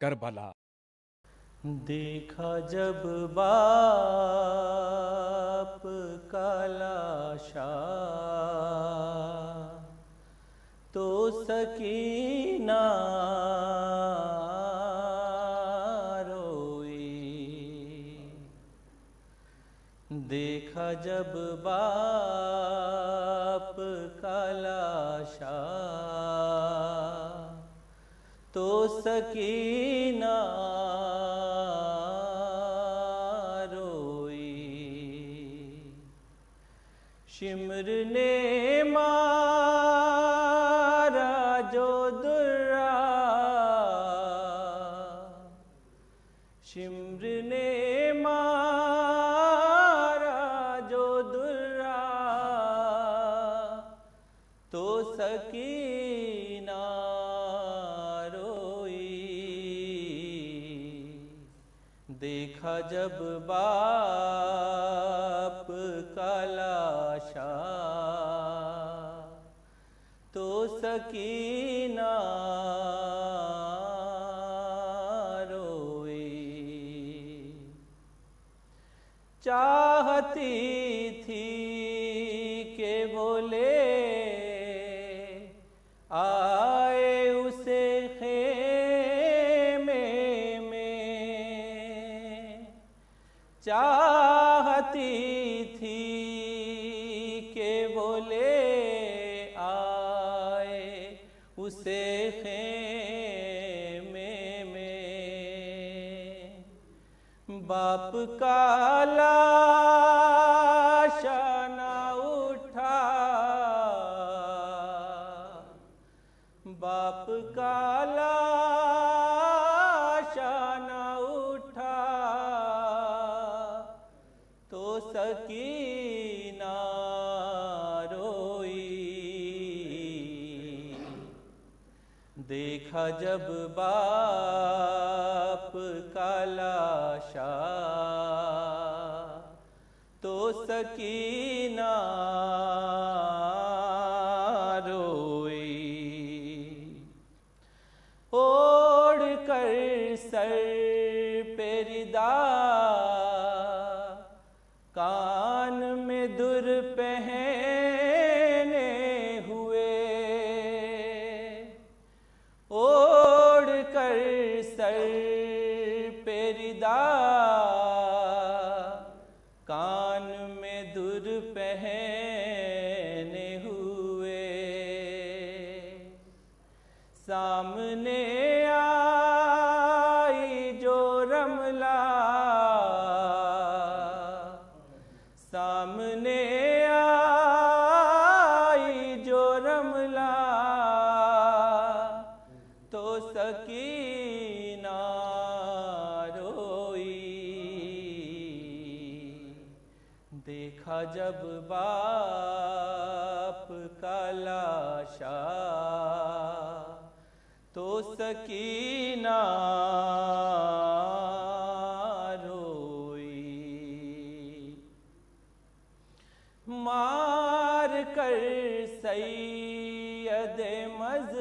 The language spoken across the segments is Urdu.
کربلا۔ دیکھا جب باپ کا لاشا تو سکینہ روئی، دیکھا جب باپ کا لاشا تو سکینہ روئی، شمر نے مارا جو درہ، شمر نے مارا جو درہ تو سکینہ دیکھا جب باپ کا لاشا تو سکینہ روئی، چاہتی تھی کہ بولے آئے اسے چاہتی تھی کہ بولے آئے اسے خیمے میں، باپ کا لاشا نہ اٹھا، باپ کا لاشا نہ اٹھا تو سکینہ روئی، دیکھا جب باپ کا لاشا تو سکینہ روئی، اوڑھ کر سر پہ ردا، کان میں در پہنے ہوئے، اوڑھ کر سر پہ ردا، کان میں در پہنے ہوئے، سامنے آئی جو رملہ، سامنے آئی جو رملہ تو سکینہ روئی، دیکھا جب باپ کا لاشا تو سکینہ مار کر سید مظلوم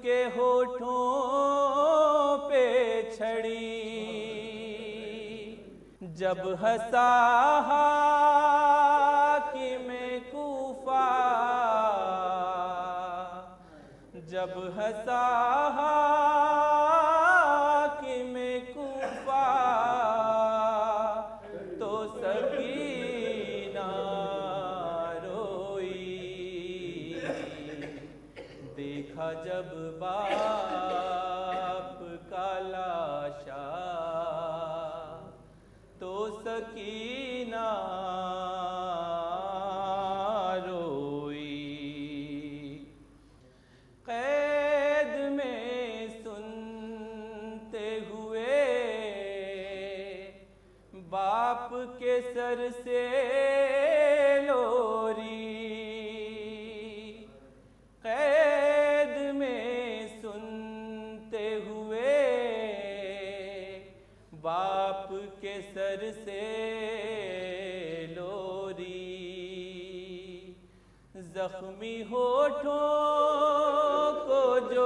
کے ہونٹوں پہ چھڑی، جب ہنسا حاکم کوفہ، جب ہنسا حاکم کوفہ تو سکینہ روئی، دیکھا جب باپ کا لاشا تو سکینہ روئی، قید میں سنتے ہوئے باپ کے سر سے لوری، قید میں سنتے ہوئے باپ کے سر سے لوری، زخمی ہونٹوں کو جو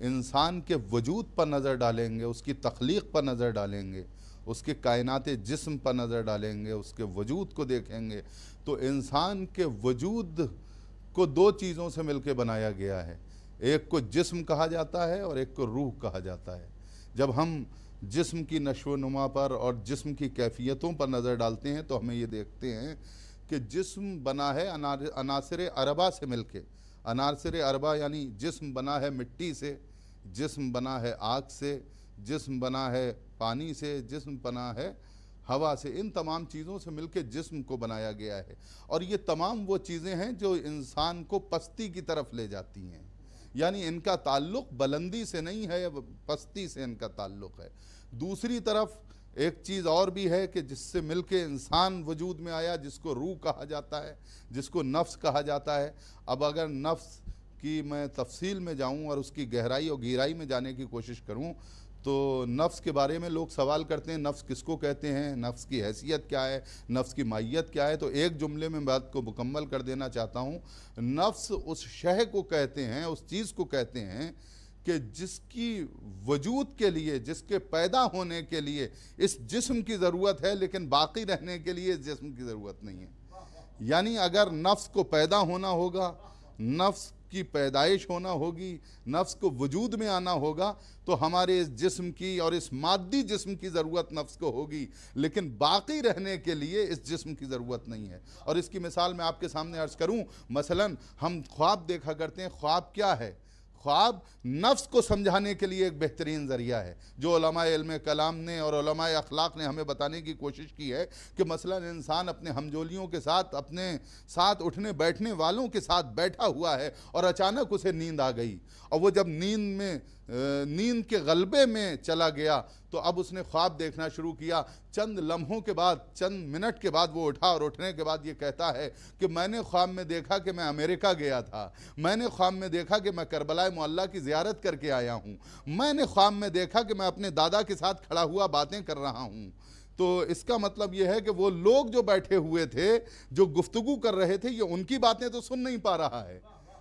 انسان کے وجود پر نظر ڈالیں گے، اس کی تخلیق پر نظر ڈالیں گے، اس کے کائنات جسم پر نظر ڈالیں گے، اس کے وجود کو دیکھیں گے، تو انسان کے وجود کو دو چیزوں سے مل کے بنایا گیا ہے، ایک کو جسم کہا جاتا ہے اور ایک کو روح کہا جاتا ہے۔ جب ہم جسم کی نشو و نما پر اور جسم کی کیفیتوں پر نظر ڈالتے ہیں تو ہمیں یہ دیکھتے ہیں کہ جسم بنا ہے عناصر اربع سے مل کے۔ عناصر اربع یعنی جسم بنا ہے مٹی سے، جسم بنا ہے آگ سے، جسم بنا ہے پانی سے، جسم بنا ہے ہوا سے۔ ان تمام چیزوں سے مل کے جسم کو بنایا گیا ہے، اور یہ تمام وہ چیزیں ہیں جو انسان کو پستی کی طرف لے جاتی ہیں، یعنی ان کا تعلق بلندی سے نہیں ہے، پستی سے ان کا تعلق ہے۔ دوسری طرف ایک چیز اور بھی ہے کہ جس سے مل کے انسان وجود میں آیا، جس کو روح کہا جاتا ہے، جس کو نفس کہا جاتا ہے۔ اب اگر نفس کی میں تفصیل میں جاؤں اور اس کی گہرائی اور گہرائی میں جانے کی کوشش کروں تو نفس کے بارے میں لوگ سوال کرتے ہیں، نفس کس کو کہتے ہیں، نفس کی حیثیت کیا ہے، نفس کی ماہیت کیا ہے؟ تو ایک جملے میں بات کو مکمل کر دینا چاہتا ہوں۔ نفس اس شے کو کہتے ہیں، اس چیز کو کہتے ہیں کہ جس کی وجود کے لیے، جس کے پیدا ہونے کے لیے اس جسم کی ضرورت ہے، لیکن باقی رہنے کے لیے اس جسم کی ضرورت نہیں ہے۔ یعنی اگر نفس کو پیدا ہونا ہوگا، نفس کی پیدائش ہونا ہوگی، نفس کو وجود میں آنا ہوگا، تو ہمارے اس جسم کی اور اس مادی جسم کی ضرورت نفس کو ہوگی، لیکن باقی رہنے کے لیے اس جسم کی ضرورت نہیں ہے۔ اور اس کی مثال میں آپ کے سامنے عرض کروں، مثلا ہم خواب دیکھا کرتے ہیں۔ خواب کیا ہے؟ خواب نفس کو سمجھانے کے لیے ایک بہترین ذریعہ ہے، جو علماء علم کلام نے اور علماء اخلاق نے ہمیں بتانے کی کوشش کی ہے کہ مثلا انسان اپنے ہمجولیوں کے ساتھ، اپنے ساتھ اٹھنے بیٹھنے والوں کے ساتھ بیٹھا ہوا ہے اور اچانک اسے نیند آ گئی، اور وہ جب نیند کے غلبے میں چلا گیا تو اب اس نے خواب دیکھنا شروع کیا۔ چند لمحوں کے بعد، چند منٹ کے بعد وہ اٹھا، اور اٹھنے کے بعد یہ کہتا ہے کہ میں نے خواب میں دیکھا کہ میں امریکہ گیا تھا، میں نے خواب میں دیکھا کہ میں کربلائے معلیٰ کی زیارت کر کے آیا ہوں، میں نے خواب میں دیکھا کہ میں اپنے دادا کے ساتھ کھڑا ہوا باتیں کر رہا ہوں۔ تو اس کا مطلب یہ ہے کہ وہ لوگ جو بیٹھے ہوئے تھے، جو گفتگو کر رہے تھے، یہ ان کی باتیں تو سن نہیں پا رہا ہے،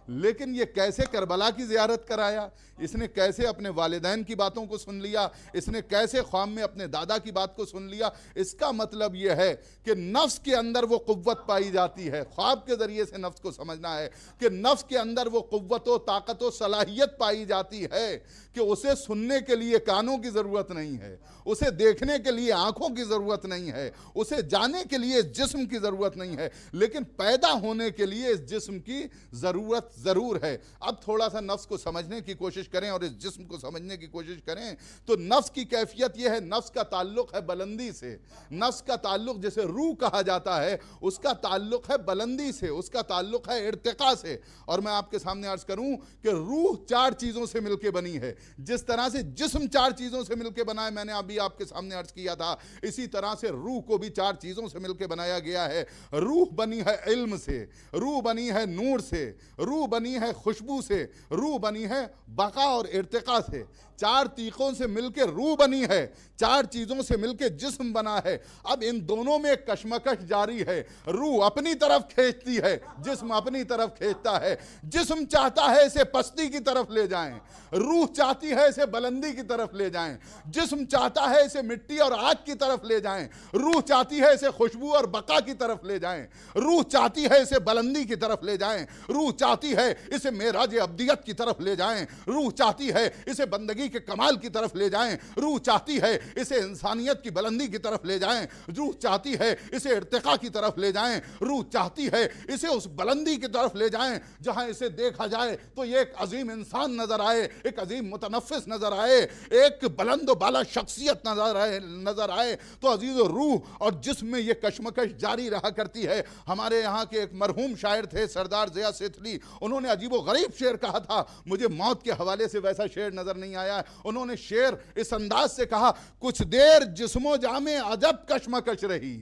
لیکن یہ کیسے کربلا کی زیارت کرایا، اس نے کیسے اپنے والدین کی باتوں کو سن لیا، اس نے کیسے خواب میں اپنے دادا کی بات کو سن لیا۔ اس کا مطلب یہ ہے کہ نفس کے اندر وہ قوت پائی جاتی ہے۔ خواب کے ذریعے سے نفس کو سمجھنا ہے کہ نفس کے اندر وہ قوت و طاقت و صلاحیت پائی جاتی ہے کہ اسے سننے کے لیے کانوں کی ضرورت نہیں ہے، اسے دیکھنے کے لیے آنکھوں کی ضرورت نہیں ہے، اسے جانے کے لیے اس جسم کی ضرورت نہیں ہے، لیکن پیدا ہونے کے لیے اس جسم کی ضرورت ضرور ہے۔ اب تھوڑا سا نفس کو سمجھنے کی کوشش کریں اور اس جسم کو سمجھنے کی کوشش کریں تو نفس کی کیفیت یہ ہے، نفس کا تعلق ہے بلندی سے، نفس کا تعلق جسے روح کہا جاتا ہے، اس کا تعلق ہے بلندی سے، اس کا تعلق ہے ارتقاء سے۔ اور میں آپ کے سامنے عرض کروں کہ روح چار چیزوں سے مل کے بنی ہے، جس طرح سے جسم چار چیزوں سے مل کے بنا ہے، میں نے ابھی آپ کے سامنے عرض کیا تھا، اسی طرح سے روح کو بھی چار چیزوں سے مل کے بنایا گیا ہے۔ روح بنی ہے علم سے، روح بنی ہے نور سے، روح بنی ہے خوشبو سے، روح بنی ہے بقا اور ارتقاء سے۔ چار طریقوں سے مل کے روح بنی ہے، چار چیزوں سے مل کے جسم بنا ہے۔ اب ان دونوں میں کشمکش جاری ہے، روح اپنی طرف کھینچتی ہے، جسم اپنی طرف کھینچتا ہے۔ جسم چاہتا ہے اسے پستی کی طرف لے جائیں، روح چاہتی ہے اسے بلندی کی طرف لے جائیں۔ جسم چاہتا ہے اسے مٹی اور آگ کی طرف لے جائیں، روح چاہتی ہے اسے خوشبو اور بقا کی طرف لے جائیں۔ روح چاہتی ہے اسے بلندی کی طرف لے جائیں، روح چاہتی ہے اسے معراج ابدیت کی طرف لے جائیں، روح چاہتی ہے اسے بندگی کے کمال کی طرف لے جائیں، روح چاہتی ہے اسے انسانیت کی بلندی کی طرف لے جائیں، روح چاہتی ہے اسے ارتقاء کی طرف لے جائیں، روح چاہتی ہے اسے اس بلندی کی طرف لے جائیں جہاں اسے دیکھا جائے تو یہ ایک عظیم انسان نظر آئے، ایک عظیم متنفس نظر آئے، ایک بلند و بالا شخصیت نظر آئے۔ تو عزیز و روح اور جسم میں یہ کشمکش جاری رہا کرتی ہے۔ ہمارے یہاں کے ایک مرحوم شاعر تھے سردار ضیاء سیتھلی، انہوں نے عجیب و غریب شعر کہا تھا، مجھے موت کے حوالے سے ویسا شعر نظر نہیں آیا۔ انہوں نے شعر اس انداز سے کہا، کچھ دیر جسم و جاں میں عجب کشمکش رہی،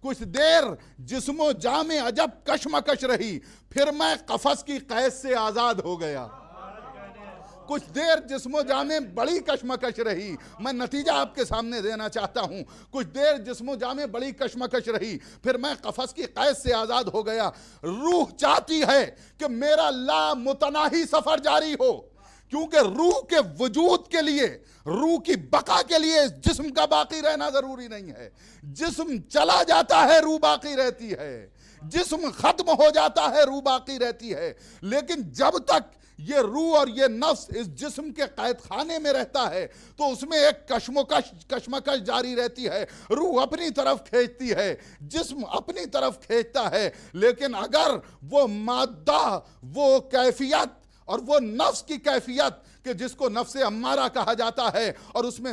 کچھ دیر جسم و جاں میں عجب کشمکش رہی، پھر میں قفس کی قید سے آزاد ہو گیا۔ کچھ دیر جسم و جاں میں بڑی کشمکش رہی، میں نتیجہ آپ کے سامنے دینا چاہتا ہوں، کچھ دیر جسم و جاں میں بڑی کشمکش رہی، پھر میں قفس کی قید سے آزاد ہو گیا۔ روح چاہتی ہے کہ میرا لامتناہی سفر جاری ہو، کیونکہ روح کے وجود کے لیے، روح کی بقا کے لیے جسم کا باقی رہنا ضروری نہیں ہے۔ جسم چلا جاتا ہے، روح باقی رہتی ہے۔ جسم ختم ہو جاتا ہے، روح باقی رہتی ہے۔ لیکن جب تک یہ روح اور یہ نفس اس جسم کے قید خانے میں رہتا ہے تو اس میں ایک کشمکش جاری رہتی ہے۔ روح اپنی طرف کھینچتی ہے، جسم اپنی طرف کھینچتا ہے۔ لیکن اگر وہ مادہ، وہ کیفیت اور وہ نفس کی کیفیت کہ جس کو نفس امارہ کہا جاتا ہے، اور اس میں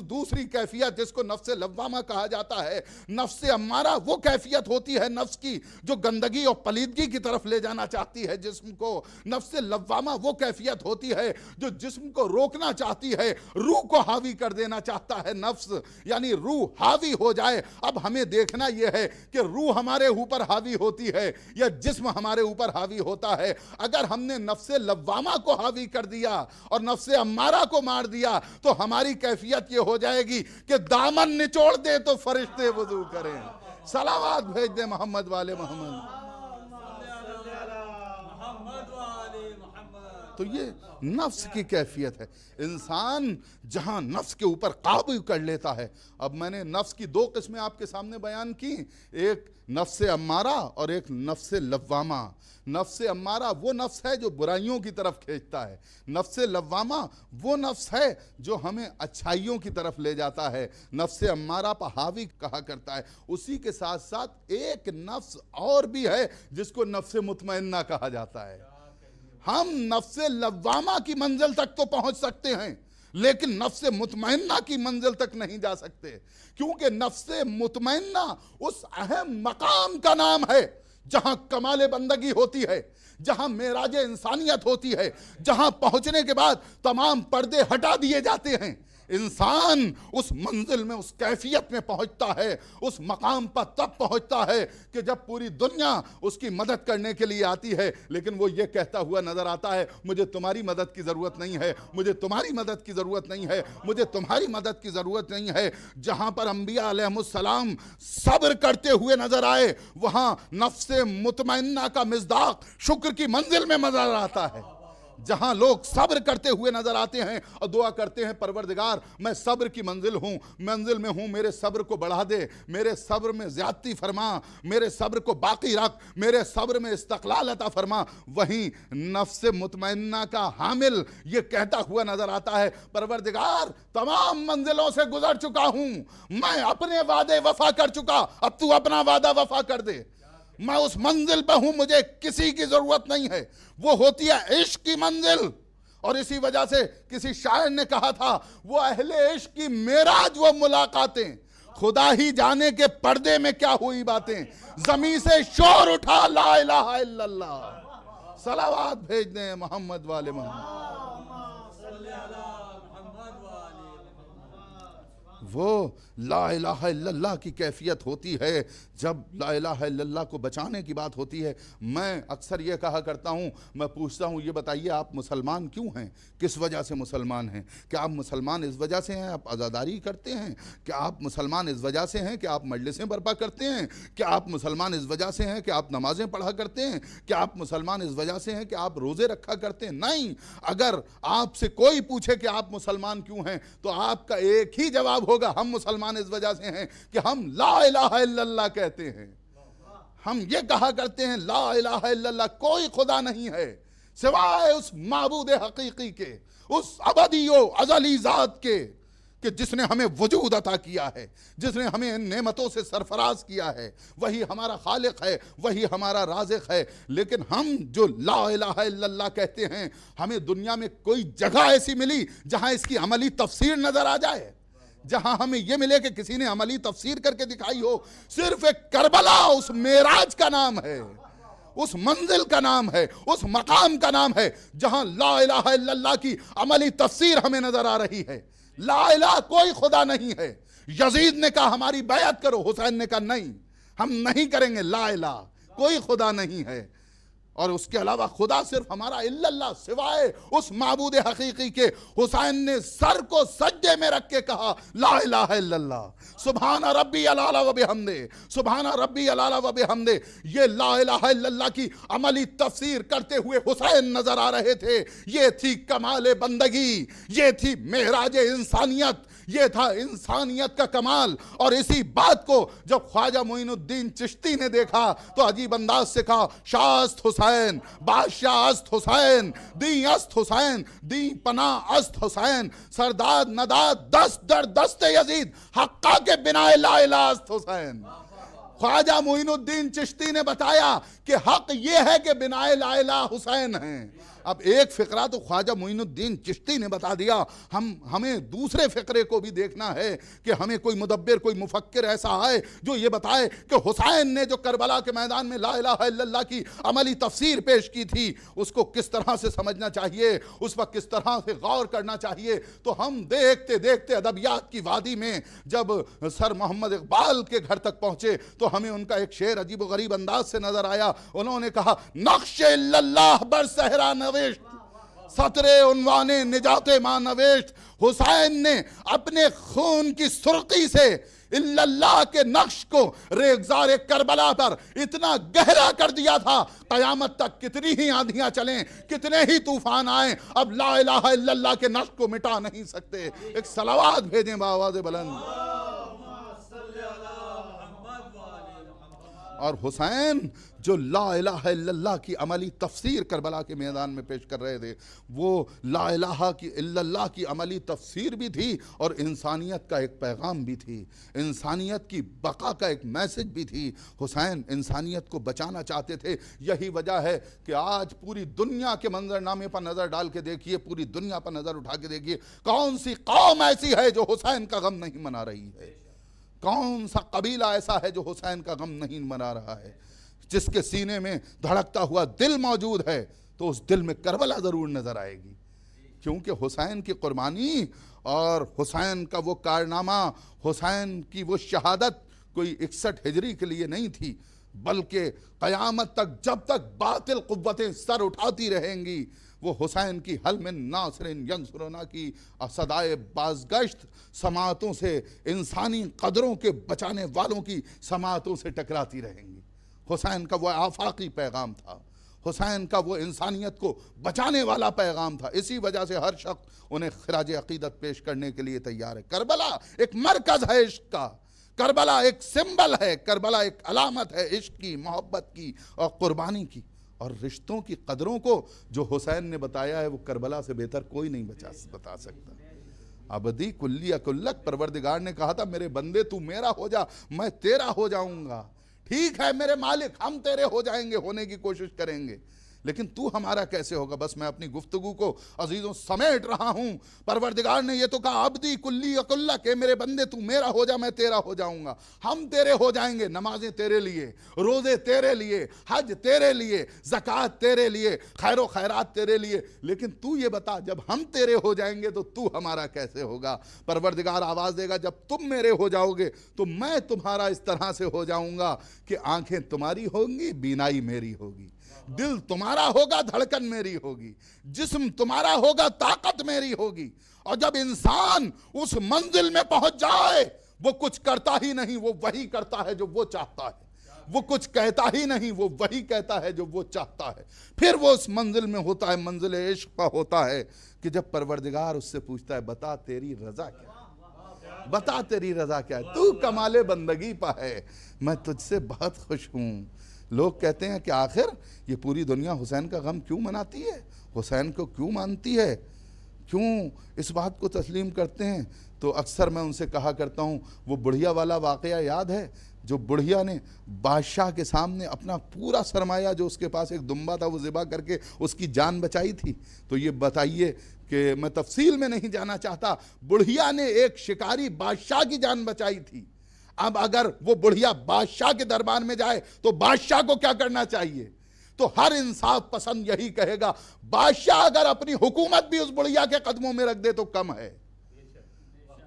دوسری کیفیت جس کو نفس لوامہ کہا جاتا ہے، نفس امارہ وہ کیفیت ہوتی ہے نفس کی جو گندگی اور پلیدگی کی طرف لے جانا چاہتی ہے جسم کو۔ نفس لوامہ وہ کیفیت ہوتی ہے جو جسم کو روکنا چاہتی ہے، روح کو حاوی کر دینا چاہتا ہے نفس، یعنی روح حاوی ہو جائے۔ اب ہمیں دیکھنا یہ ہے کہ روح ہمارے اوپر حاوی ہوتی ہے یا جسم ہمارے اوپر حاوی ہوتا ہے۔ اگر ہم نے نفس لوامہ کو حاوی کر دیا اور نفس امارہ کو مار دیا تو ہماری کیفیت یہ ہو جائے گی کہ دامن نچوڑ دے تو فرشتے وضو کریں۔ صلوات بھیج دیں محمد والے محمد۔ تو یہ نفس کی کیفیت ہے۔ انسان جہاں نفس کے اوپر قابو کر لیتا ہے۔ اب میں نے نفس کی دو قسمیں آپ کے سامنے بیان کی، ایک نفس امارہ اور ایک نفس لوامہ۔ نفس امارہ وہ نفس ہے جو برائیوں کی طرف کھینچتا ہے، نفس لوامہ وہ نفس ہے جو ہمیں اچھائیوں کی طرف لے جاتا ہے، نفس امارہ پر حاوی کہا کرتا ہے۔ اسی کے ساتھ ساتھ ایک نفس اور بھی ہے جس کو نفس مطمئنہ کہا جاتا ہے۔ ہم نفس لوامہ کی منزل تک تو پہنچ سکتے ہیں لیکن نفس مطمئنہ کی منزل تک نہیں جا سکتے، کیونکہ نفس مطمئنہ اس اہم مقام کا نام ہے جہاں کمال بندگی ہوتی ہے، جہاں معراج انسانیت ہوتی ہے، جہاں پہنچنے کے بعد تمام پردے ہٹا دیے جاتے ہیں۔ انسان اس منزل میں، اس کیفیت میں پہنچتا ہے، اس مقام پر تب پہنچتا ہے کہ جب پوری دنیا اس کی مدد کرنے کے لیے آتی ہے، لیکن وہ یہ کہتا ہوا نظر آتا ہے مجھے تمہاری مدد کی ضرورت نہیں ہے، مجھے تمہاری مدد کی ضرورت نہیں ہے، مجھے تمہاری مدد کی ضرورت نہیں ہے۔ جہاں پر انبیاء علیہ السلام صبر کرتے ہوئے نظر آئے، وہاں نفس مطمئنہ کا مصداق شکر کی منزل میں نظر آتا ہے۔ جہاں لوگ صبر کرتے ہوئے نظر آتے ہیں اور دعا کرتے ہیں پروردگار میں صبر کی منزل میں ہوں، میرے صبر کو بڑھا دے، میرے صبر میں زیادتی فرما، میرے صبر کو باقی رکھ، میرے صبر میں استقلال عطا فرما، وہیں نفس مطمئنہ کا حامل یہ کہتا ہوا نظر آتا ہے پروردگار تمام منزلوں سے گزر چکا ہوں، میں اپنے وعدے وفا کر چکا، اب تو اپنا وعدہ وفا کر دے، میں اس منزل پہ ہوں، مجھے کسی کی ضرورت نہیں ہے۔ وہ ہوتی ہے عشق کی منزل، اور اسی وجہ سے کسی شاعر نے کہا تھا وہ اہل عشق کی معراج وہ ملاقاتیں، خدا ہی جانے کے پردے میں کیا ہوئی باتیں، زمین سے شور اٹھا لا الہ الا اللہ۔ صلوات بھیج دیں محمد والے محمد۔ وہ لا الہ الا اللہ کی کیفیت ہوتی ہے جب لا الہ الا اللہ کو بچانے کی بات ہوتی ہے۔ میں اکثر یہ کہا کرتا ہوں، میں پوچھتا ہوں یہ بتائیے آپ مسلمان کیوں ہیں، کس وجہ سے مسلمان ہیں؟ کیا آپ مسلمان اس وجہ سے ہیں آپ عزاداری کرتے ہیں؟ کیا آپ مسلمان اس وجہ سے ہیں کہ آپ مجلسیں برپا کرتے ہیں؟ کیا آپ مسلمان اس وجہ سے ہیں کہ آپ نمازیں پڑھا کرتے ہیں؟ کیا آپ مسلمان اس وجہ سے ہیں کہ آپ روزے رکھا کرتے ہیں؟ نہیں۔ اگر آپ سے کوئی پوچھے کہ آپ مسلمان کیوں ہیں تو آپ کا ایک ہی جواب ہوگا، ہم مسلمان اس وجہ سے ہیں کہ ہم لا الہ الا اللہ کہتے ہیں۔ ہم یہ کہا کرتے ہیں لا الہ الا اللہ، کوئی خدا نہیں ہے سوائے اس معبود حقیقی کے، اس ابدی و ازلی ذات کے کہ جس نے ہمیں وجود عطا کیا ہے، جس نے ہمیں ان نعمتوں سے سرفراز کیا ہے، وہی ہمارا خالق ہے، وہی ہمارا رازق ہے۔ لیکن ہم جو لا الہ الا اللہ کہتے ہیں، ہمیں دنیا میں کوئی جگہ ایسی ملی جہاں اس کی عملی تفسیر نظر آ جائے، جہاں ہمیں یہ ملے کہ کسی نے عملی تفسیر کر کے دکھائی ہو؟ صرف ایک کربلا اس معراج کا نام ہے، اس منزل کا نام ہے، اس مقام کا نام ہے جہاں لا الہ الا اللہ کی عملی تفسیر ہمیں نظر آ رہی ہے۔ لا الہ کوئی خدا نہیں ہے۔ یزید نے کہا ہماری بیعت کرو، حسین نے کہا نہیں، ہم نہیں کریں گے، لا الہ کوئی خدا نہیں ہے۔ اور اس کے علاوہ خدا صرف ہمارا الا اللہ، سوائے اس معبود حقیقی کے۔ حسین نے سر کو سجدے میں رکھ کے کہا لا الہ الا اللہ، سبحان ربی العلی و بحمدہ، سبحان ربی العلی و بحمدہ۔ یہ لا الہ الا اللہ کی عملی تفسیر کرتے ہوئے حسین نظر آ رہے تھے۔ یہ تھی کمال بندگی، یہ تھی معراج انسانیت، یہ تھا انسانیت کا کمال۔ اور اسی بات کو جب خواجہ معین الدین چشتی نے دیکھا تو عجیب انداز سے کہا شاہ است حسین، بادشاہ است حسین، دین است حسین، دین پناہ است حسین، سرداد نداد دست در دست یزید، حقہ کے بنا لا الہ است حسین۔ خواجہ معین الدین چشتی نے بتایا کہ حق یہ ہے کہ بنا لا الہ حسین ہیں۔ اب ایک فقرہ تو خواجہ معین الدین چشتی نے بتا دیا، ہمیں دوسرے فقرے کو بھی دیکھنا ہے کہ ہمیں کوئی مدبر، کوئی مفکر ایسا آئے جو یہ بتائے کہ حسین نے جو کربلا کے میدان میں لا الہ الا اللہ کی عملی تفسیر پیش کی تھی اس کو کس طرح سے سمجھنا چاہیے، اس پر کس طرح سے غور کرنا چاہیے۔ تو ہم دیکھتے دیکھتے ادبیات کی وادی میں جب سر محمد اقبال کے گھر تک پہنچے تو ہمیں ان کا ایک شعر عجیب و غریب انداز سے نظر آیا۔ انہوں نے کہا نقش الا اللہ بر صحرا نوشت، سطر عنوان نجات ماں نوشت۔ حسین نے اپنے خون کی سرخی سے الا اللہ کے نقش کو ریگزار کربلا پر اتنا گہرا کر دیا تھا، قیامت تک کتنی ہی آندھیاں چلیں، کتنے ہی طوفان آئیں، اب لا الہ الا اللہ کے نقش کو مٹا نہیں سکتے۔ ایک صلوات بھیجیں بآواز بلند۔ اور حسین جو لا الہ الا اللہ کی عملی تفسیر کربلا کے میدان میں پیش کر رہے تھے، وہ لا الہ الا اللہ کی عملی تفسیر بھی تھی اور انسانیت کا ایک پیغام بھی تھی، انسانیت کی بقا کا ایک میسج بھی تھی۔ حسین انسانیت کو بچانا چاہتے تھے۔ یہی وجہ ہے کہ آج پوری دنیا کے منظرنامے پر نظر ڈال کے دیکھیے، پوری دنیا پر نظر اٹھا کے دیکھیے، کون سی قوم ایسی ہے جو حسین کا غم نہیں منا رہی ہے؟ کون سا قبیلہ ایسا ہے جو حسین کا غم نہیں منا رہا ہے؟ جس کے سینے میں دھڑکتا ہوا دل موجود ہے تو اس دل میں کربلا ضرور نظر آئے گی، کیونکہ حسین کی قربانی اور حسین کا وہ کارنامہ، حسین کی وہ شہادت کوئی 61 ہجری کے لیے نہیں تھی، بلکہ قیامت تک جب تک باطل قوتیں سر اٹھاتی رہیں گی وہ حسین کی حل من ناصر ینصرنا کی صدائے بازگشت سماعتوں سے، انسانی قدروں کے بچانے والوں کی سماعتوں سے ٹکراتی رہیں گی۔ حسین کا وہ آفاقی پیغام تھا، حسین کا وہ انسانیت کو بچانے والا پیغام تھا۔ اسی وجہ سے ہر شخص انہیں خراج عقیدت پیش کرنے کے لیے تیار ہے۔ کربلا ایک مرکز ہے عشق کا، کربلا ایک سمبل ہے، کربلا ایک علامت ہے عشق کی، محبت کی اور قربانی کی۔ اور رشتوں کی قدروں کو جو حسین نے بتایا ہے وہ کربلا سے بہتر کوئی نہیں بتا سکتا۔ ابدی کلی اکلک، پروردگار نے کہا تھا میرے بندے تو میرا ہو جا، میں تیرا ہو جاؤں گا۔ ٹھیک ہے میرے مالک، ہم تیرے ہو جائیں گے، ہونے کی کوشش کریں گے، لیکن تو ہمارا کیسے ہوگا؟ بس میں اپنی گفتگو کو عزیزوں سمیٹ رہا ہوں۔ پروردگار نے یہ تو کہا عبدی کلی اکلہ کہ میرے بندے تو میرا ہو جا، میں تیرا ہو جاؤں گا، ہم تیرے ہو جائیں گے۔ نمازیں تیرے لیے، روزے تیرے لیے، حج تیرے لیے، زکوٰۃ تیرے لیے، خیر و خیرات تیرے لیے، لیکن تو یہ بتا جب ہم تیرے ہو جائیں گے تو ہمارا کیسے ہوگا؟ پروردگار آواز دے گا جب تم میرے ہو جاؤ گے تو میں تمہارا اس طرح سے ہو جاؤں گا کہ آنکھیں تمہاری ہوں گی، بینائی میری ہوگی، دل تمہارا ہوگا، دھڑکن میری ہوگی، جسم تمہارا ہوگا، طاقت میری ہوگی۔ اور جب انسان اس منزل میں پہنچ جائے وہ کچھ کرتا ہی نہیں، وہ وہی کرتا ہے جو وہ چاہتا ہے، وہ کچھ کہتا ہی نہیں، وہ وہی کہتا ہے جو وہ چاہتا ہے۔ پھر وہ اس منزل میں ہوتا ہے، منزل عشق پہ ہوتا ہے کہ جب پروردگار اس سے پوچھتا ہے بتا تیری رضا کیا ہے، بتا تیری رضا کیا ہے، تو کمال بندگی پہ ہے، میں تجھ سے بہت خوش ہوں۔ لوگ کہتے ہیں کہ آخر یہ پوری دنیا حسین کا غم کیوں مناتی ہے، حسین کو کیوں مانتی ہے، کیوں اس بات کو تسلیم کرتے ہیں؟ تو اکثر میں ان سے کہا کرتا ہوں وہ بڑھیا والا واقعہ یاد ہے جو بڑھیا نے بادشاہ کے سامنے اپنا پورا سرمایہ جو اس کے پاس ایک دمبا تھا وہ ذبح کر کے اس کی جان بچائی تھی؟ تو یہ بتائیے کہ میں تفصیل میں نہیں جانا چاہتا، بڑھیا نے ایک شکاری بادشاہ کی جان بچائی تھی۔ اب اگر وہ بڑھیا بادشاہ کے دربار میں جائے تو بادشاہ کو کیا کرنا چاہیے؟ تو ہر انصاف پسند یہی کہے گا بادشاہ اگر اپنی حکومت بھی اس بڑھیا کے قدموں میں رکھ دے تو کم ہے،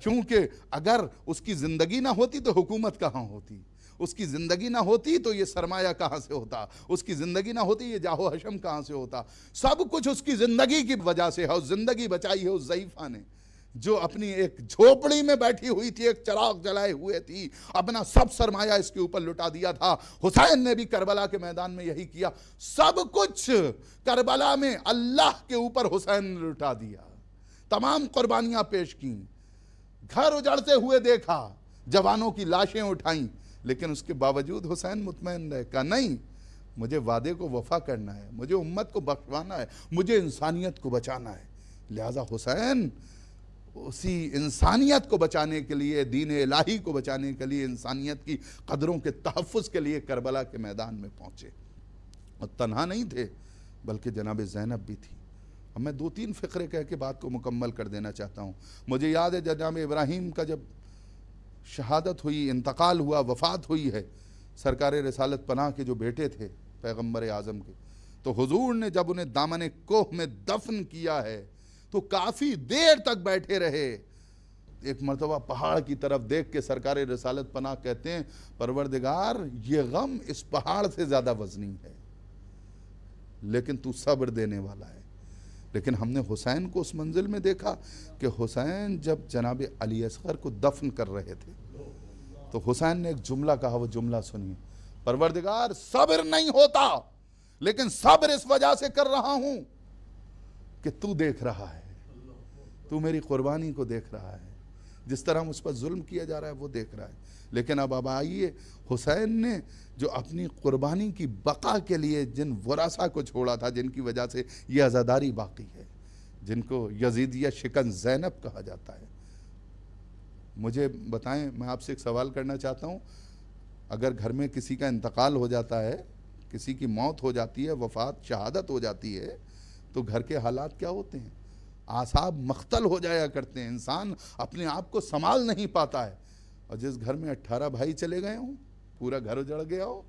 کیونکہ اگر اس کی زندگی نہ ہوتی تو حکومت کہاں ہوتی، اس کی زندگی نہ ہوتی تو یہ سرمایہ کہاں سے ہوتا، اس کی زندگی نہ ہوتی یہ جاہ و حشم کہاں سے ہوتا۔ سب کچھ اس کی زندگی کی وجہ سے ہے، زندگی بچائی ہے اس ضعیفہ نے جو اپنی ایک جھوپڑی میں بیٹھی ہوئی تھی، ایک چراغ جلائے ہوئے تھی، اپنا سب سرمایہ اس کے اوپر لٹا دیا تھا۔ حسین نے بھی کربلا کے میدان میں یہی کیا، سب کچھ کربلا میں اللہ کے اوپر حسین نے لٹا دیا، تمام قربانیاں پیش کیں، گھر اجڑتے ہوئے دیکھا، جوانوں کی لاشیں اٹھائیں، لیکن اس کے باوجود حسین مطمئن رہے، کہا نہیں، مجھے وعدے کو وفا کرنا ہے، مجھے امت کو بخشوانا ہے، مجھے انسانیت کو بچانا ہے۔ لہذا حسین اسی انسانیت کو بچانے کے لیے، دین الہی کو بچانے کے لیے، انسانیت کی قدروں کے تحفظ کے لیے کربلا کے میدان میں پہنچے، اور تنہا نہیں تھے بلکہ جناب زینب بھی تھی۔ اب میں 2-3 فقرے کہہ کے بات کو مکمل کر دینا چاہتا ہوں۔ مجھے یاد ہے جناب ابراہیم کا جب شہادت ہوئی، انتقال ہوا، وفات ہوئی ہے، سرکار رسالت پناہ کے جو بیٹے تھے پیغمبر اعظم کے، تو حضور نے جب انہیں دامن کوہ میں دفن کیا ہے تو کافی دیر تک بیٹھے رہے۔ ایک مرتبہ پہاڑ کی طرف دیکھ کے سرکار رسالت پناہ کہتے ہیں، پروردگار یہ غم اس پہاڑ سے زیادہ وزنی ہے، لیکن تو صبر دینے والا ہے۔ لیکن ہم نے حسین کو اس منزل میں دیکھا کہ حسین جب جناب علی اصغر کو دفن کر رہے تھے تو حسین نے ایک جملہ کہا، وہ جملہ سنیے، پروردگار صبر نہیں ہوتا، لیکن صبر اس وجہ سے کر رہا ہوں کہ تو دیکھ رہا ہے، تو میری قربانی کو دیکھ رہا ہے، جس طرح مجھ پر ظلم کیا جا رہا ہے وہ دیکھ رہا ہے۔ لیکن اب آئیے، حسین نے جو اپنی قربانی کی بقا کے لیے جن ورثہ کو چھوڑا تھا، جن کی وجہ سے یہ عزاداری باقی ہے، جن کو یزیدیہ شکن زینب کہا جاتا ہے، مجھے بتائیں، میں آپ سے ایک سوال کرنا چاہتا ہوں، اگر گھر میں کسی کا انتقال ہو جاتا ہے، کسی کی موت ہو جاتی ہے، وفات شہادت ہو جاتی ہے، تو گھر کے حالات کیا ہوتے ہیں؟ اعصاب مختل ہو جایا کرتے ہیں، انسان اپنے آپ کو سنبھال نہیں پاتا ہے۔ اور جس گھر میں 18 بھائی چلے گئے ہوں، پورا گھر اجڑ گیا ہو،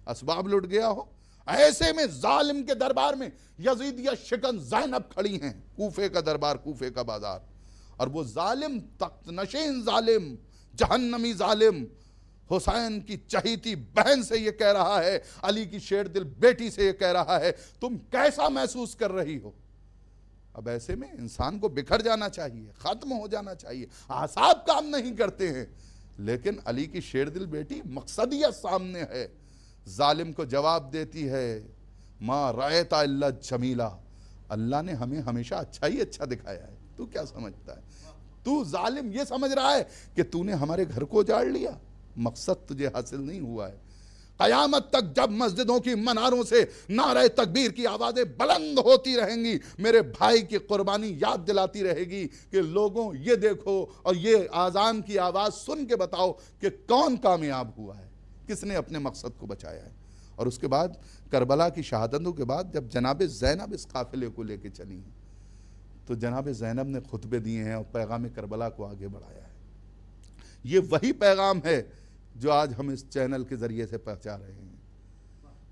اسباب لٹ گیا ہو، ایسے میں ظالم کے دربار میں یزیدیہ شکن زینب کھڑی ہیں، کوفے کا دربار، کوفے کا بازار، اور وہ ظالم، تخت نشین ظالم، جہنمی ظالم حسین کی چہیتی بہن سے یہ کہہ رہا ہے، علی کی شیر دل بیٹی سے یہ کہہ رہا ہے، تم کیسا محسوس کر رہی ہو؟ اب ایسے میں انسان کو بکھر جانا چاہیے، ختم ہو جانا چاہیے، اعصاب کام نہیں کرتے ہیں، لیکن علی کی شیر دل بیٹی مقصدیت سامنے ہے، ظالم کو جواب دیتی ہے، ما رأیت الا جمیلا، اللہ نے ہمیں ہمیشہ اچھا ہی اچھا دکھایا ہے، تو کیا سمجھتا ہے؟ تو ظالم یہ سمجھ رہا ہے کہ تو نے ہمارے گھر کو اجاڑ لیا، مقصد تجھے حاصل نہیں ہوا ہے۔ قیامت تک جب مسجدوں کی مناروں سے نعرہ تکبیر کی آوازیں بلند ہوتی رہیں گی، میرے بھائی کی قربانی یاد دلاتی رہے گی کہ لوگوں یہ دیکھو اور یہ آذان کی آواز سن کے بتاؤ کہ کون کامیاب ہوا ہے، کس نے اپنے مقصد کو بچایا ہے۔ اور اس کے بعد کربلا کی شہادتوں کے بعد جب جناب زینب اس قافلے کو لے کے چلی ہیں تو جناب زینب نے خطبے دیے ہیں اور پیغام کربلا کو آگے بڑھایا ہے۔ یہ وہی پیغام ہے جو آج ہم اس چینل کے ذریعے سے پہنچا رہے ہیں۔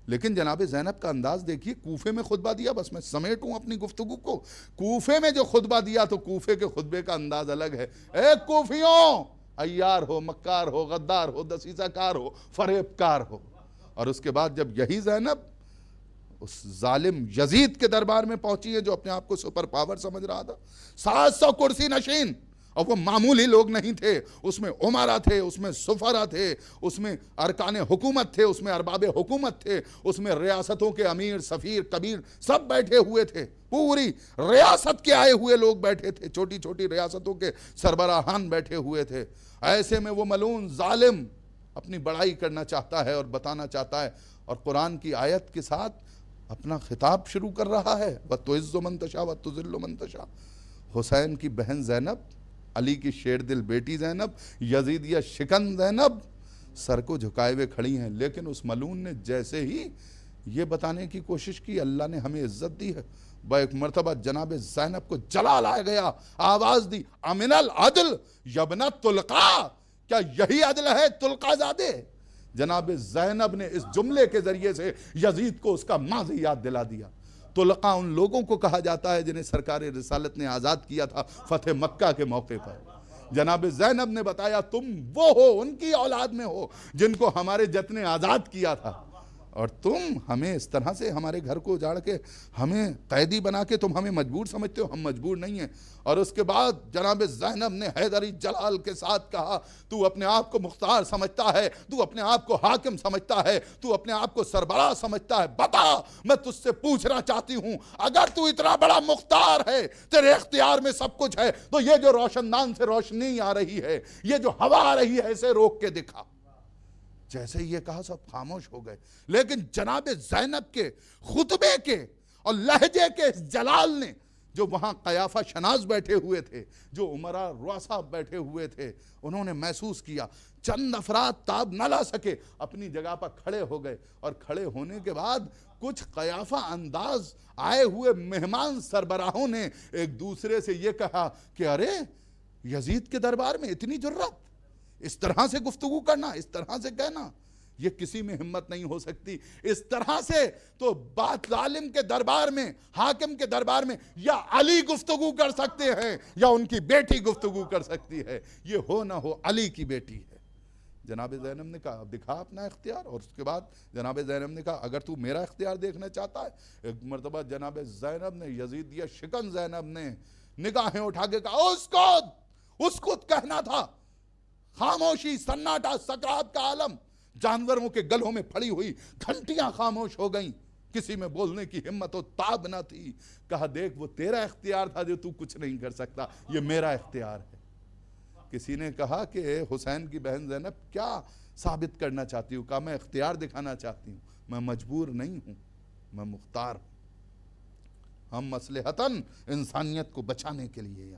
لیکن جناب زینب کا انداز دیکھیے، کوفے میں خطبہ دیا، بس میں سمیٹوں اپنی گفتگو کو، کوفے میں جو خطبہ دیا تو کوفے کے خطبے کا انداز الگ ہے۔ اے کوفیوں، عیار ہو، مکار ہو، غدار ہو، دسیسہ کار ہو، فریب کار ہو۔ اور اس کے بعد جب یہی زینب اس ظالم یزید کے دربار میں پہنچی ہے جو اپنے آپ کو سپر پاور سمجھ رہا تھا، 700 کرسی نشین، اور وہ معمولی لوگ نہیں تھے، اس میں عمرا تھے، اس میں سفرا تھے، اس میں ارکان حکومت تھے، اس میں ارباب حکومت تھے، اس میں ریاستوں کے امیر، سفیر، کبیر سب بیٹھے ہوئے تھے، پوری ریاست کے آئے ہوئے لوگ بیٹھے تھے، چھوٹی چھوٹی ریاستوں کے سربراہان بیٹھے ہوئے تھے۔ ایسے میں وہ ملعون ظالم اپنی بڑائی کرنا چاہتا ہے اور بتانا چاہتا ہے، اور قرآن کی آیت کے ساتھ اپنا خطاب شروع کر رہا ہے، وَتُعِزُّ مَن تَشَاءُ وَتُذِلُّ مَن تَشَاءُ۔ حسین کی بہن زینب، علی کی شیر دل بیٹی زینب، یزیدیہ شکن زینب سر کو جھکائے ہوئے کھڑی ہیں، لیکن اس ملعون نے جیسے ہی یہ بتانے کی کوشش کی اللہ نے ہمیں عزت دی ہے، ایک مرتبہ جناب زینب کو جلا لایا گیا، آواز دی، امن العدل یبن طلقہ، کیا یہی عدل ہے طلقہ زادے؟ جناب زینب نے اس جملے کے ذریعے سے یزید کو اس کا ماضی یاد دلا دیا۔ طلقہ ان لوگوں کو کہا جاتا ہے جنہیں سرکار رسالت نے آزاد کیا تھا فتح مکہ کے موقع پر۔ جناب زینب نے بتایا تم وہ ہو، ان کی اولاد میں ہو جن کو ہمارے جت نے آزاد کیا تھا، اور تم ہمیں اس طرح سے ہمارے گھر کو اجاڑ کے ہمیں قیدی بنا کے تم ہمیں مجبور سمجھتے ہو، ہم مجبور نہیں ہیں۔ اور اس کے بعد جناب زینب نے حیدری جلال کے ساتھ کہا تو اپنے آپ کو مختار سمجھتا ہے، تو اپنے آپ کو حاکم سمجھتا ہے، تو اپنے آپ کو سربراہ سمجھتا ہے، بتا میں تجھ سے پوچھنا چاہتی ہوں اگر تو اتنا بڑا مختار ہے، تیرے اختیار میں سب کچھ ہے، تو یہ جو روشن دان سے روشنی آ رہی ہے، یہ جو ہوا آ رہی ہے، اسے روک کے دکھا۔ جیسے یہ کہا سب خاموش ہو گئے، لیکن جناب زینب کے خطبے کے اور لہجے کے اس جلال نے، جو وہاں قیافہ شناس بیٹھے ہوئے تھے، جو عمراء رؤساء بیٹھے ہوئے تھے، انہوں نے محسوس کیا۔ چند افراد تاب نہ لا سکے، اپنی جگہ پر کھڑے ہو گئے، اور کھڑے ہونے کے بعد کچھ قیافہ انداز آئے ہوئے مہمان سربراہوں نے ایک دوسرے سے یہ کہا کہ ارے یزید کے دربار میں اتنی جرات، اس طرح سے گفتگو کرنا، اس طرح سے کہنا، یہ کسی میں ہمت نہیں ہو سکتی۔ اس طرح سے تو بات ظالم کے دربار میں، حاکم کے دربار میں یا علی گفتگو کر سکتے ہیں یا ان کی بیٹی گفتگو کر سکتی ہے، یہ ہو نہ ہو علی کی بیٹی ہے۔ جناب زینب نے کہا اب دکھا اپنا اختیار، اور اس کے بعد جناب زینب نے کہا اگر تو میرا اختیار دیکھنا چاہتا ہے۔ ایک مرتبہ جناب زینب نے یزیدیہ شکن زینب نے نگاہیں اٹھا کے کہا اس کو کہنا تھا۔ خاموشی، سناٹا، سکرات کا عالم، جانوروں کے گلوں میں پھڑی ہوئی گھنٹیاں خاموش ہو گئیں، کسی میں بولنے کی ہمت و تاب نہ تھی۔ کہا دیکھ وہ تیرا اختیار تھا جو تو کچھ نہیں کر سکتا، یہ میرا اختیار ہے۔ کسی نے کہا کہ حسین کی بہن زینب کیا ثابت کرنا چاہتی ہوں؟ کہا میں اختیار دکھانا چاہتی ہوں، میں مجبور نہیں ہوں، میں مختار ہوں، ہم مصلحتاً انسانیت کو بچانے کے لیے